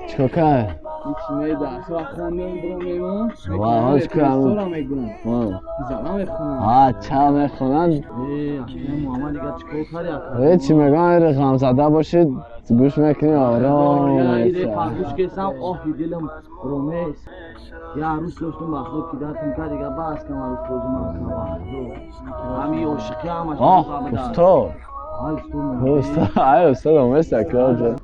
چیکار کرد؟ هیچ نه درس وقت خوندم برم میمون واه هاش رستوران کنم میگم زمان میخونم ها چه میخونن اخیرا محمد دیگه چیکار کاری هیچی میگن اگه غم زده باشید گوش میکنی آرام ایره پاگوش کسام آهی دلم رومیس یا عروس داشتم بخلو پیداتم که دیگه بس کم عروس بازی من که بخلو همی عاشقی همش آه استاد استاد ای استاد اومست اکرار جا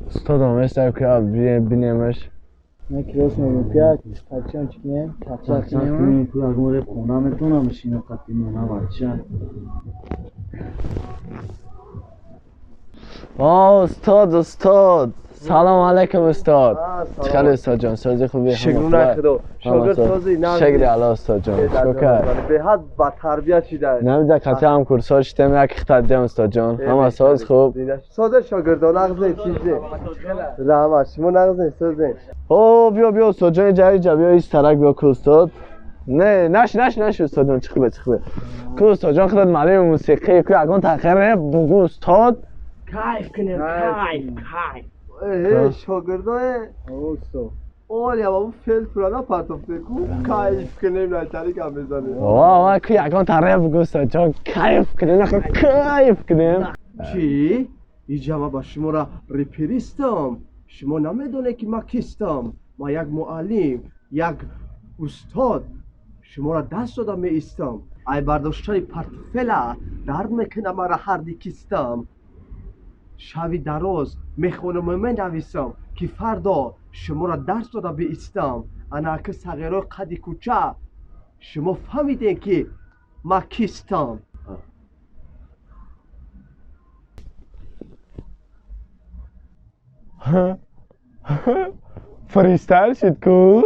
استاد اومست اکرار بینیمش نه کلاس میگم کچان چیه کچان تو اگه خونه میتونم ماشین قدیمی بچه استاد سلام علیکم استاد چخاله استاد جان سازی خوبی شکر نخدا شاگرد سازی نه شکری علی استاد جان شکر به حد با تربیت شده نمیده قطعا هم کورسار شدیم یک خطه استاد جان همه ساز خوب ساز شاگردان نغزه چیزی رحمت شما نغزه سازی بیا استاد جان جایی بیا ایست ترک بیا که استاد نه نش استاد جان چخله که استاد جان خداد معلم موسیقی که اگان تاخیره بگو استاد کیف کنیم کیف شاگردان اوستو اولیا بابا فیل تورانا پرتافته کو کیف کنیم نشری کم بزنیم واه که اگان تاخیره بگو استاد جان کیف کنیم کیف کنیم چی؟ اینجا ما با شما را ریپریستم شما نمیدونه که ما کیستم ما یک معلم یک استاد شما را دست دادم می ایستم ای برداشتای پرتفلا درد میکنه مرا هر دی کیستم شوی دراز میخونم و می نویسم که فردا شما را درس داده بی ایستم انا که صغیرای قدی کوچه شما فهمیدین که ما کیستم فریستایل شد کو